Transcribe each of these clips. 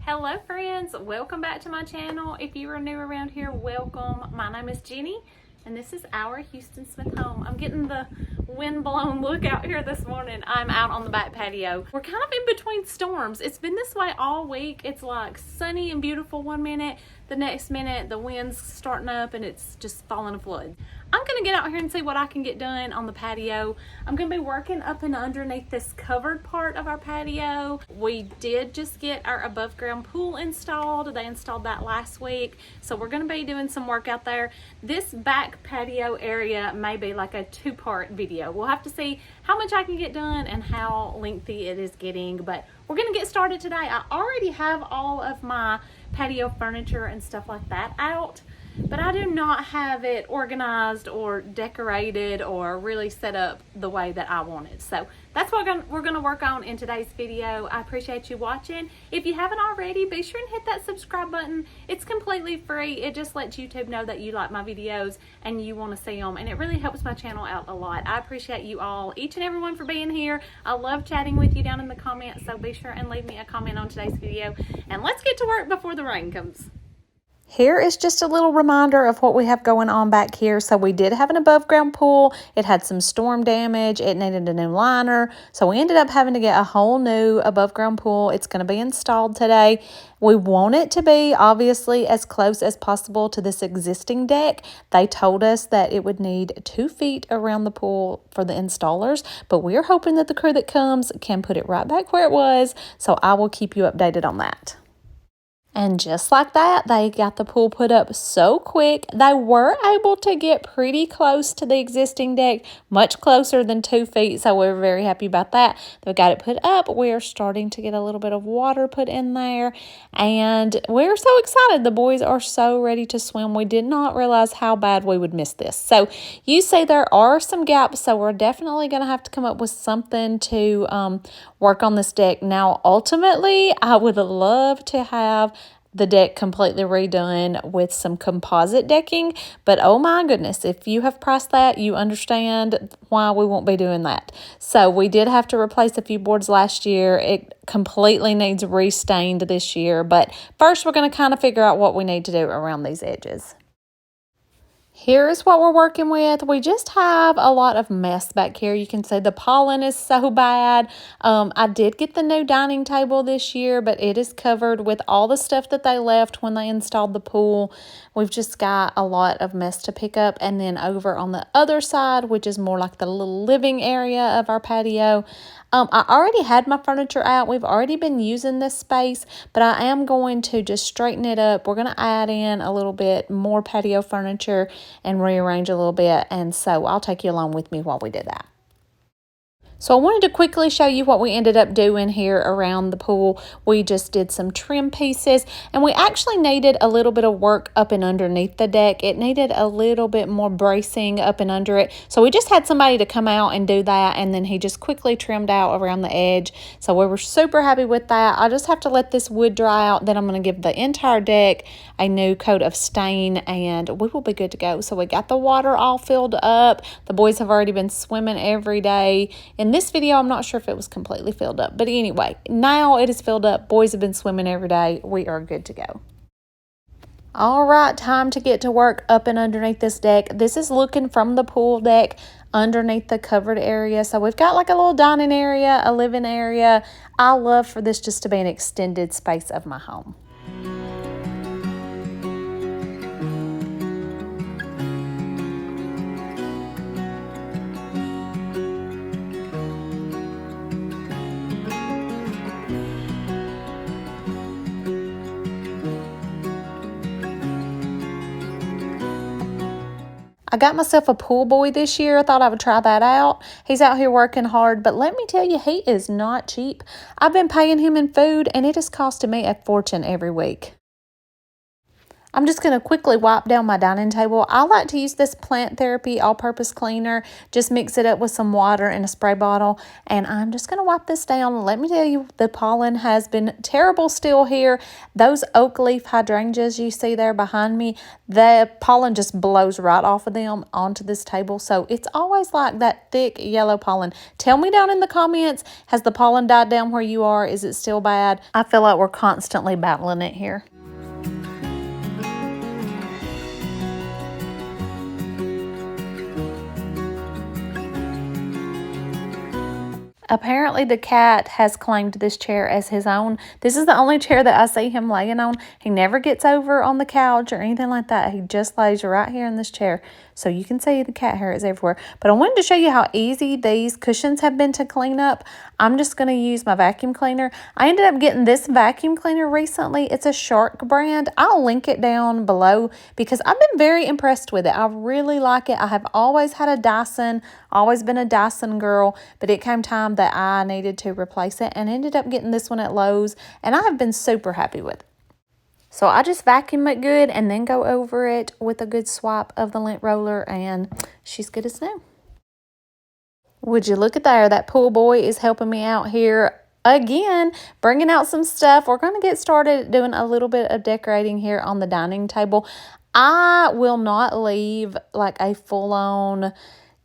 Hello friends, welcome back to my channel. If you are new around here, welcome. My name is Jenny and this is our Houston Smith home. I'm getting the wind-blown look out here this morning. I'm out on the back patio. We're kind of in between storms. It's been this way all week. It's like sunny and beautiful one minute, the next minute the wind's starting up and it's just falling a flood. I'm gonna get out here and see what I can get done on the patio. I'm gonna be working up and underneath this covered part of our patio. We did just get our above ground pool installed. They installed that last week. So we're gonna be doing some work out there. This back patio area may be like a two-part video. We'll have to see how much I can get done and how lengthy it is getting, but we're gonna get started today. I already have all of my patio furniture and stuff like that out, but I do not have it organized or decorated or really set up the way that I want it. So that's what we're going to work on in today's video. I appreciate you watching. If you haven't already, be sure and hit that subscribe button. It's completely free. It just lets YouTube know that you like my videos and you want to see them, and it really helps my channel out a lot. I appreciate you all, each and everyone, for being here. I love chatting with you down in the comments, so be sure and leave me a comment on today's video, and let's get to work before the rain comes. Here is just a little reminder of what we have going on back here. So we did have an above ground pool. It had some storm damage. It needed a new liner. So we ended up having to get a whole new above ground pool. It's going to be installed today. We want it to be obviously as close as possible to this existing deck. They told us that it would need 2 feet around the pool for the installers, but we're hoping that the crew that comes can put it right back where it was. So I will keep you updated on that. And just like that, they got the pool put up so quick. They were able to get pretty close to the existing deck, much closer than 2 feet. So we're very happy about that. They got it put up. We're starting to get a little bit of water put in there. And we're so excited. The boys are so ready to swim. We did not realize how bad we would miss this. So you see there are some gaps. So we're definitely going to have to come up with something to work on this deck. Now, ultimately, I would love to have the deck completely redone with some composite decking, but oh my goodness, if you have priced that, you understand why we won't be doing that. So we did have to replace a few boards last year. It completely needs restained this year, but first we're going to kind of figure out what we need to do around these edges. Here's what we're working with. We just have a lot of mess back here. You can see the pollen is so bad. I did get the new dining table this year, but it is covered with all the stuff that they left when they installed the pool. We've just got a lot of mess to pick up. And then over on the other side, which is more like the little living area of our patio, I already had my furniture out. We've already been using this space, but I am going to just straighten it up. We're going to add in a little bit more patio furniture and rearrange a little bit, and so I'll take you along with me while we do that. So I wanted to quickly show you what we ended up doing here around the pool. We just did some trim pieces, and we actually needed a little bit of work up and underneath the deck. It needed a little bit more bracing up and under it. So we just had somebody to come out and do that, and then he just quickly trimmed out around the edge. So we were super happy with that. I just have to let this wood dry out. Then I'm going to give the entire deck a new coat of stain, and we will be good to go. So we got the water all filled up. The boys have already been swimming every day. In this video, I'm not sure if it was completely filled up, but anyway, now it is filled up. Boys have been swimming every day. We are good to go. All right, time to get to work up and underneath this deck. This is looking from the pool deck underneath the covered area. So we've got like a little dining area, a living area. I love for this just to be an extended space of my home. I got myself a pool boy this year. I thought I would try that out. He's out here working hard, but let me tell you, he is not cheap. I've been paying him in food, and it is costing me a fortune every week. I'm just going to quickly wipe down my dining table. I like to use this Plant Therapy all-purpose cleaner. Just mix it up with some water in a spray bottle. And I'm just going to wipe this down. Let me tell you, the pollen has been terrible still here. Those oak leaf hydrangeas you see there behind me, the pollen just blows right off of them onto this table. So it's always like that thick yellow pollen. Tell me down in the comments, has the pollen died down where you are? Is it still bad? I feel like we're constantly battling it here. Apparently the cat has claimed this chair as his own. This is the only chair that I see him laying on. He never gets over on the couch or anything like that. He just lays right here in this chair. So you can see the cat hair is everywhere. But I wanted to show you how easy these cushions have been to clean up. I'm just going to use my vacuum cleaner. I ended up getting this vacuum cleaner recently. It's a Shark brand. I'll link it down below because I've been very impressed with it. I really like it. I have always had a Dyson, always been a Dyson girl, but it came time that I needed to replace it and ended up getting this one at Lowe's, and I have been super happy with it. So I just vacuum it good and then go over it with a good swipe of the lint roller, and she's good as new. Would you look at there? That pool boy is helping me out here again, bringing out some stuff. We're going to get started doing a little bit of decorating here on the dining table. I will not leave like a full-on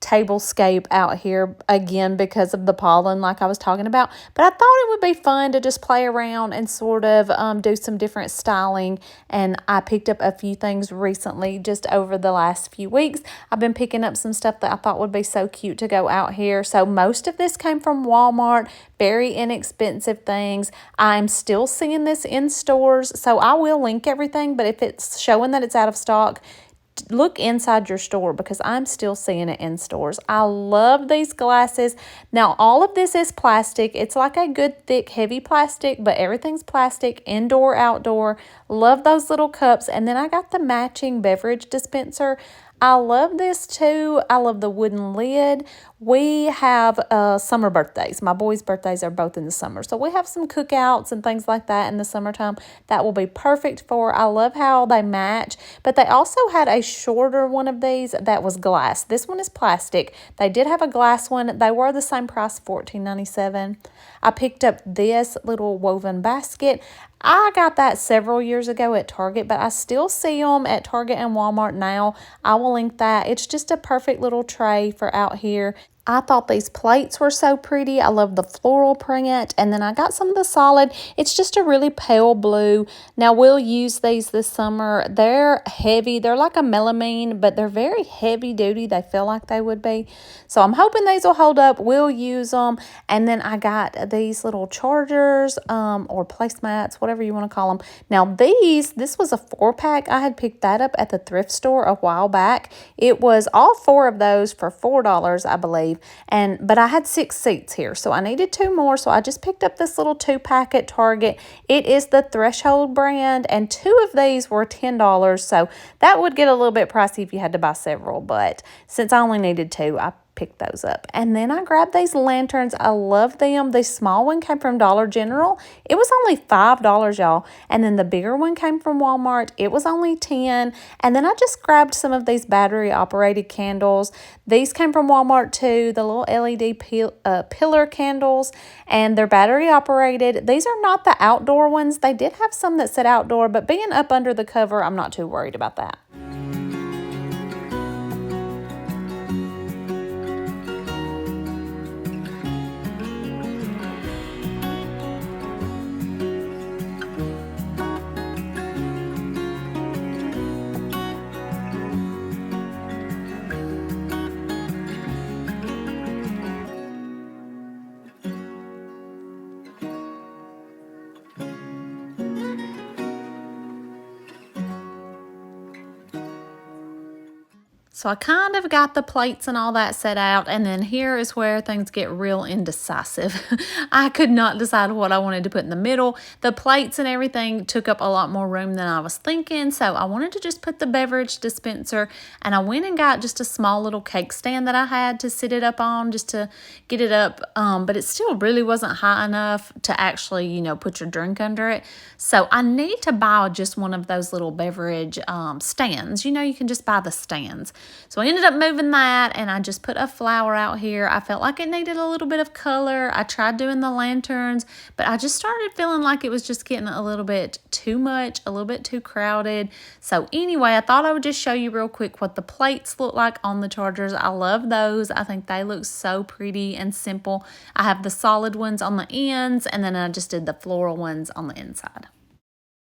tablescape out here again because of the pollen like I was talking about, but I thought it would be fun to just play around and sort of do some different styling. And I picked up a few things recently just over the last few weeks. I've been picking up some stuff that I thought would be so cute to go out here. So most of this came from Walmart, very inexpensive things. I'm still seeing this in stores, so I will link everything, but if it's showing that it's out of stock, look inside your store because I'm still seeing it in stores. I love these glasses. Now, all of this is plastic. It's like a good, thick, heavy plastic, but everything's plastic, indoor, outdoor. Love those little cups. And then I got the matching beverage dispenser. I love this too. I love the wooden lid. We have summer birthdays. My boys' birthdays are both in the summer. So we have some cookouts and things like that in the summertime. That will be perfect for. I love how they match. But they also had a shorter one of these that was glass. This one is plastic. They did have a glass one. They were the same price, $14.97. I picked up this little woven basket. I got that several years ago at Target, but I still see them at Target and Walmart now. I will link that. It's just a perfect little tray for out here. I thought these plates were so pretty. I love the floral print. And then I got some of the solid. It's just a really pale blue. Now, we'll use these this summer. They're heavy. They're like a melamine, but they're very heavy duty. They feel like they would be. So I'm hoping these will hold up. We'll use them. And then I got these little chargers or placemats, whatever you want to call them. Now, this was a 4-pack. I had picked that up at the thrift store a while back. It was all 4 of those for $4, I believe. But I had 6 seats here, so I needed 2 more, so I just picked up this little 2-pack at Target. It is the Threshold brand, and 2 of these were $10, so that would get a little bit pricey if you had to buy several, but since I only needed 2, I picked those up. And then I grabbed these lanterns. I love them. The small one came from Dollar General. It was only $5, y'all. And then the bigger one came from Walmart. It was only $10. And then I just grabbed some of these battery operated candles. These came from Walmart too, the little LED pillar candles, and they're battery operated. These are not the outdoor ones. They did have some that said outdoor, but being up under the cover, I'm not too worried about that. So I kind of got the plates and all that set out, and then here is where things get real indecisive. I could not decide what I wanted to put in the middle. The plates and everything took up a lot more room than I was thinking, so I wanted to just put the beverage dispenser, and I went and got just a small little cake stand that I had to sit it up on just to get it up, but it still really wasn't high enough to actually, you know, put your drink under it. So I need to buy just one of those little beverage stands. You know, you can just buy the stands. So I ended up moving that, and I just put a flower out here. I felt like it needed a little bit of color. I tried doing the lanterns, but I just started feeling like it was just getting a little bit too much, a little bit too crowded. So anyway, I thought I would just show you real quick what the plates look like on the chargers. I love those. I think they look so pretty and simple. I have the solid ones on the ends, and then I just did the floral ones on the inside.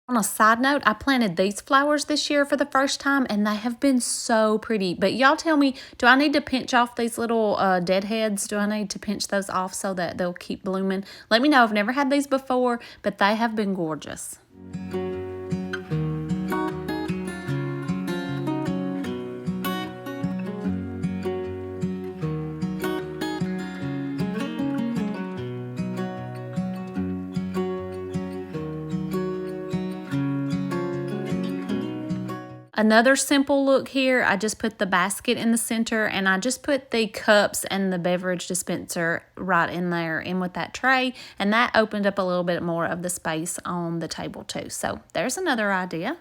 On a side note, I planted these flowers this year for the first time, and they have been so pretty. But y'all tell me, do I need to pinch off these little dead heads? Do I need to pinch those off so that they'll keep blooming? Let me know. I've never had these before, but they have been gorgeous. Another simple look here, I just put the basket in the center, and I just put the cups and the beverage dispenser right in there in with that tray, and that opened up a little bit more of the space on the table too. So there's another idea.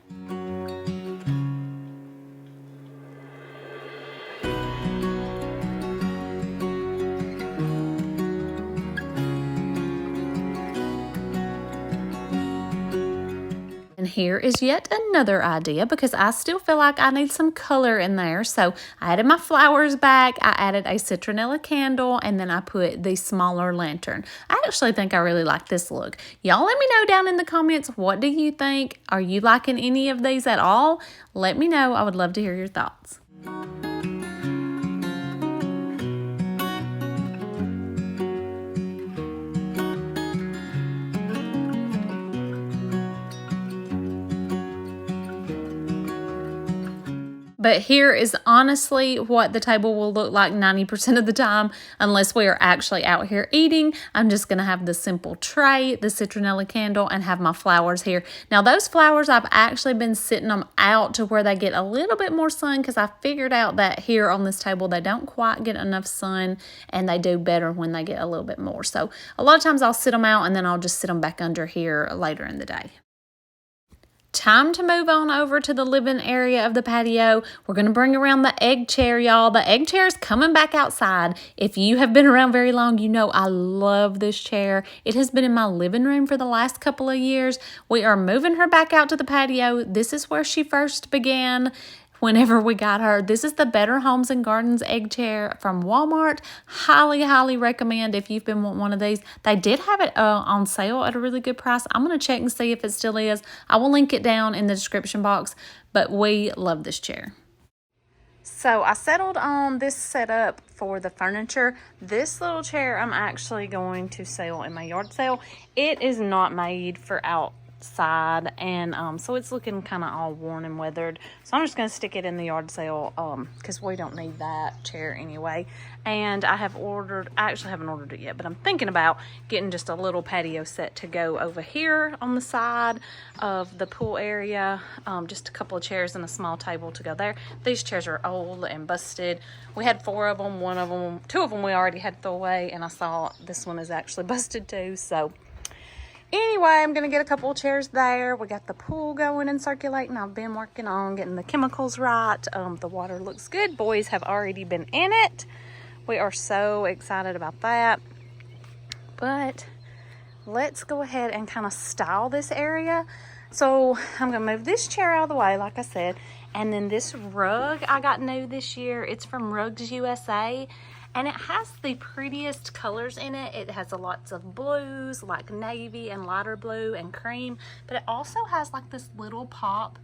And here is yet another idea, because I still feel like I need some color in there. So I added my flowers back, I added a citronella candle, and then I put the smaller lantern. I actually think I really like this look. Y'all let me know down in the comments, what do you think? Are you liking any of these at all? Let me know. I would love to hear your thoughts. But here is honestly what the table will look like 90% of the time, unless we are actually out here eating. I'm just going to have the simple tray, the citronella candle, and have my flowers here. Now those flowers, I've actually been sitting them out to where they get a little bit more sun, because I figured out that here on this table they don't quite get enough sun, and they do better when they get a little bit more. So a lot of times I'll sit them out, and then I'll just sit them back under here later in the day. Time to move on over to the living area of the patio. We're going to bring around the egg chair, y'all. The egg chair is coming back outside. If you have been around very long, you know I love this chair. It has been in my living room for the last couple of years. We are moving her back out to the patio. This is where she first began. Whenever we got her, this is the Better Homes and Gardens egg chair from Walmart. Highly recommend if you've been wanting one of these. They did have it on sale at a really good price. I'm going to check and see if it still is. I will link it down in the description box, but we love this chair. So I settled on this setup for the furniture. This little chair I'm actually going to sell in my yard sale. It is not made for outside, and so it's looking kind of all worn and weathered, so I'm just going to stick it in the yard sale because we don't need that chair anyway. And I actually haven't ordered it yet, but I'm thinking about getting just a little patio set to go over here on the side of the pool area. Just a couple of chairs and a small table to go there. These chairs are old and busted. We had 4 of them. Two of them we already had to throw away, and I saw this one is actually busted too. So anyway, I'm going to get a couple of chairs there. We got the pool going and circulating. I've been working on getting the chemicals right. The water looks good. Boys have already been in it. We are so excited about that. But let's go ahead and kind of style this area. So I'm going to move this chair out of the way, like I said. And then this rug I got new this year. It's from Rugs USA. And it has the prettiest colors in it. It has lots of blues, like navy and lighter blue and cream. But it also has like this little pop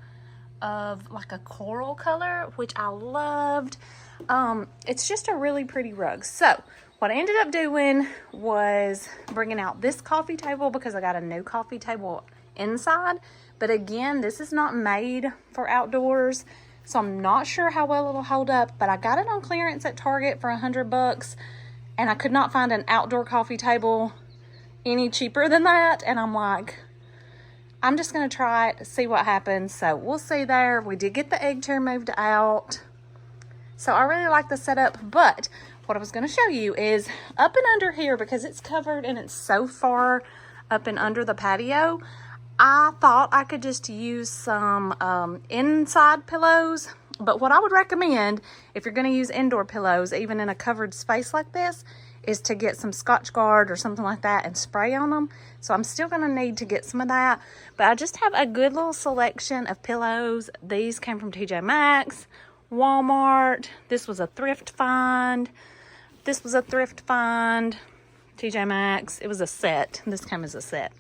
of like a coral color, which I loved. It's just a really pretty rug. So what I ended up doing was bringing out this coffee table, because I got a new coffee table inside. But again, this is not made for outdoors. so I'm not sure how well it'll hold up, but I got it on clearance at Target for $100, and I could not find an outdoor coffee table any cheaper than that, and I'm like, I'm just going to try it, see what happens. So we'll see there. We did get the egg chair moved out, so I really like the setup. But what I was going to show you is up and under here, because it's covered and it's so far up and under the patio, I thought I could just use some inside pillows. But what I would recommend, if you're going to use indoor pillows, even in a covered space like this, is to get some Scotch-Guard or something like that and spray on them. So I'm still going to need to get some of that. But I just have a good little selection of pillows. These came from TJ Maxx, Walmart. This was a thrift find. This was a thrift find. TJ Maxx. It was a set. This came as a set.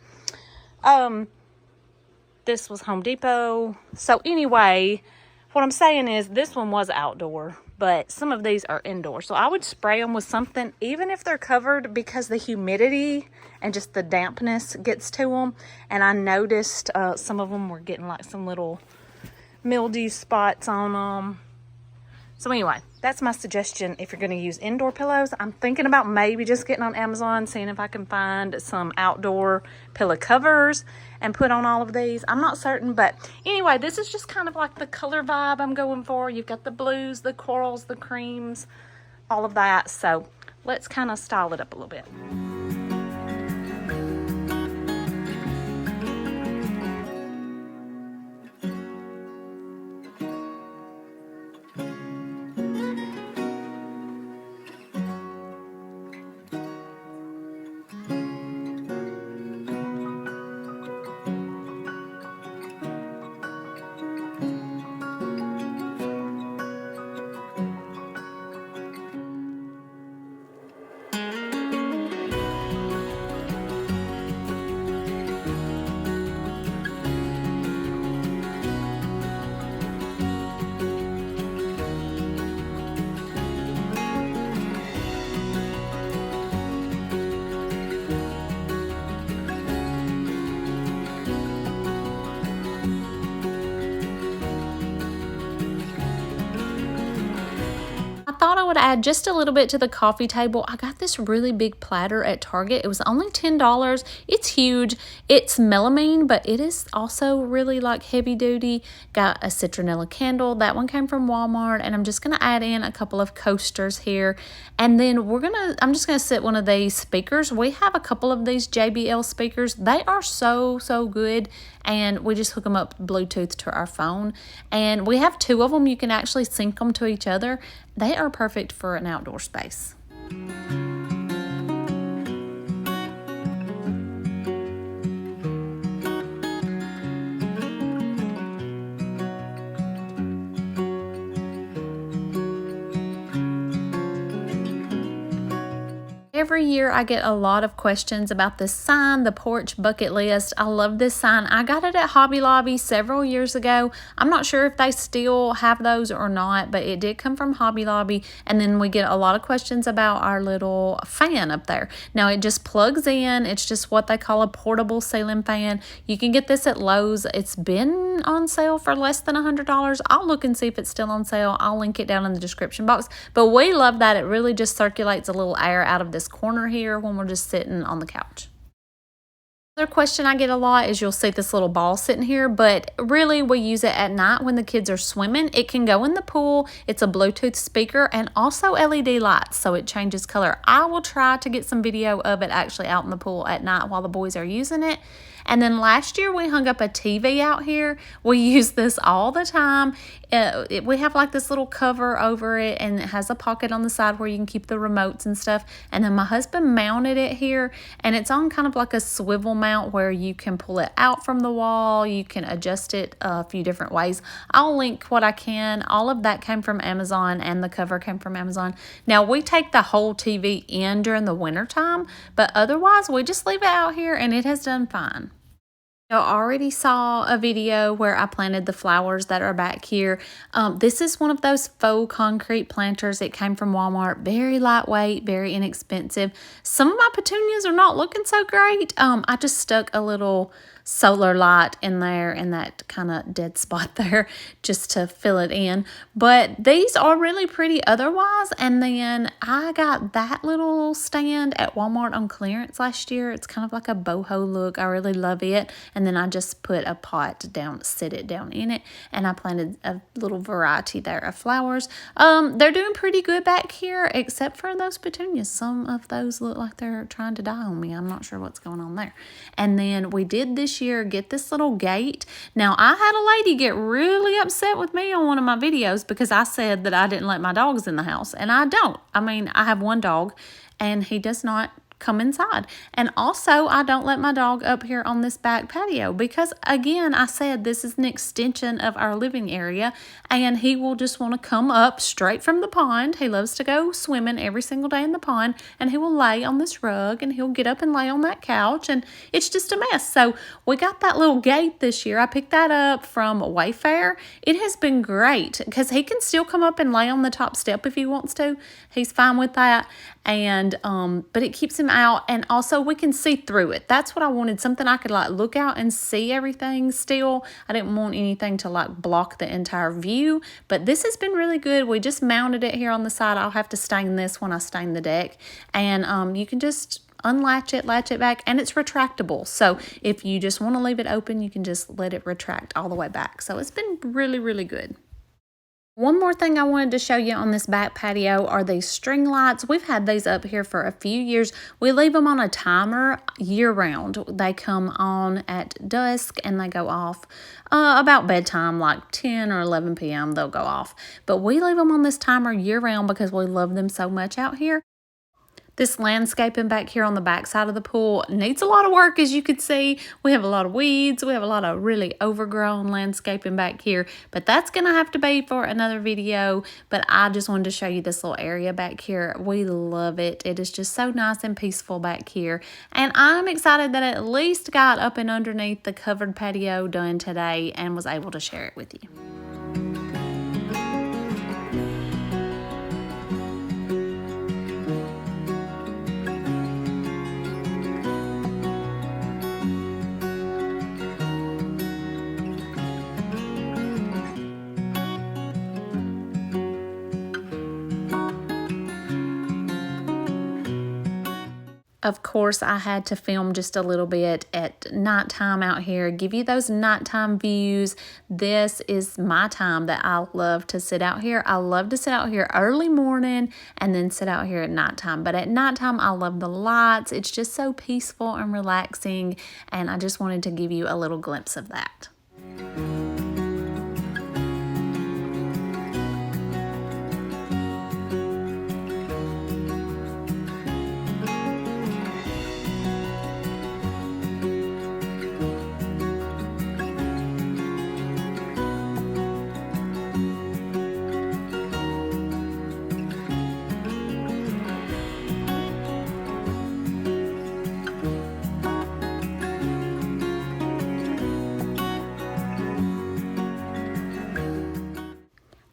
This was Home Depot. So anyway, what I'm saying is this one was outdoor, but some of these are indoor. So I would spray them with something, even if they're covered, because the humidity and just the dampness gets to them. And I noticed some of them were getting like some little mildew spots on them. So anyway, that's my suggestion if you're going to use indoor pillows. I'm thinking about maybe just getting on Amazon, seeing if I can find some outdoor pillow covers and put on all of these. I'm not certain, but anyway, this is just kind of like the color vibe I'm going for. You've got the blues, the corals, the creams, all of that. So let's kind of style it up a little bit. Thought I would add just a little bit to the coffee table. I got this really big platter at Target. It was only $10. It's huge. It's melamine, but it is also really like heavy duty. Got a citronella candle. That one came from Walmart, and I'm just going to add in a couple of coasters here. And then I'm just going to set one of these speakers. We have a couple of these JBL speakers. They are so good, and we just hook them up Bluetooth to our phone. And we have two of them. You can actually sync them to each other. They are perfect for an outdoor space. Every year I get a lot of questions about this sign, the porch bucket list. I love this sign. I got it at Hobby Lobby several years ago. I'm not sure if they still have those or not, but it did come from Hobby Lobby. And then we get a lot of questions about our little fan up there. Now it just plugs in. It's just what they call a portable ceiling fan. You can get this at Lowe's. It's been on sale for less than $100. I'll look and see if it's still on sale. I'll link it down in the description box. But we love that. It really just circulates a little air out of this corner here when we're just sitting on the couch. Another question I get a lot is you'll see this little ball sitting here, but really we use it at night when the kids are swimming. It can go in the pool. It's a Bluetooth speaker and also LED lights, so it changes color. I will try to get some video of it actually out in the pool at night while the boys are using it. And then last year we hung up a TV out here. We use this all the time. We have like this little cover over it, and it has a pocket on the side where you can keep the remotes and stuff. And then my husband mounted it here, and it's on kind of like a swivel mount where you can pull it out from the wall. You can adjust it a few different ways. I'll link what I can. All of that came from Amazon, and the cover came from Amazon. Now we take the whole TV in during the winter time, but otherwise we just leave it out here, and it has done fine. I already saw a video where I planted the flowers that are back here. This is one of those faux concrete planters. It came from Walmart. Very lightweight, very inexpensive. Some of my petunias are not looking so great. I just stuck a little solar light in there in that kind of dead spot there just to fill it in. But these are really pretty otherwise. And then I got that little stand at Walmart on clearance last year. It's kind of like a boho look. I really love it. And then I just put a pot down, set it down in it, and I planted a little variety there of flowers. They're doing pretty good back here, except for those petunias. Some of those look like they're trying to die on me. I'm not sure what's going on there. And then we did this year get this little gate. Now, I had a lady get really upset with me on one of my videos because I said that I didn't let my dogs in the house, and I don't. I mean, I have one dog, and he does not come inside. And also, I don't let my dog up here on this back patio because, again, I said this is an extension of our living area, and he will just want to come up straight from the pond. He loves to go swimming every single day in the pond, and he will lay on this rug, and he'll get up and lay on that couch, and it's just a mess. So we got that little gate this year. I picked that up from Wayfair. It has been great because he can still come up and lay on the top step if he wants to. He's fine with that. And but it keeps him out, and also we can see through it. That's what I wanted, something I could like look out and see everything still. I didn't want anything to like block the entire view, but this has been really good. We just mounted it here on the side. I'll have to stain this when I stain the deck, and you can just unlatch it, latch it back, and it's retractable. So if you just want to leave it open, you can just let it retract all the way back. So it's been really, really good. One more thing I wanted to show you on this back patio are these string lights. We've had these up here for a few years. We leave them on a timer year round. They come on at dusk and they go off about bedtime, like 10 or 11 p.m. they'll go off. But we leave them on this timer year round because we love them so much out here. This landscaping back here on the back side of the pool needs a lot of work, as you could see. We have a lot of weeds. We have a lot of really overgrown landscaping back here, but that's going to have to be for another video. But I just wanted to show you this little area back here. We love it. It is just so nice and peaceful back here. And I'm excited that I at least got up and underneath the covered patio done today and was able to share it with you. Of course, I had to film just a little bit at nighttime out here, give you those nighttime views. This is my time that I love to sit out here. I love to sit out here early morning and then sit out here at nighttime. But at nighttime, I love the lights. It's just so peaceful and relaxing, and I just wanted to give you a little glimpse of that.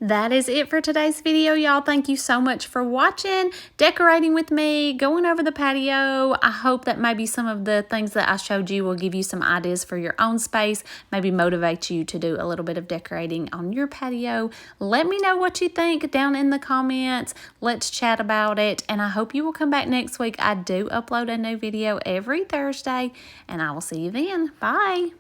That is it for today's video, y'all. Thank you so much for watching, decorating with me, going over the patio. I hope that maybe some of the things that I showed you will give you some ideas for your own space, maybe motivate you to do a little bit of decorating on your patio. Let me know what you think down in the comments. Let's chat about it, and I hope you will come back next week. I do upload a new video every Thursday, and I will see you then. Bye.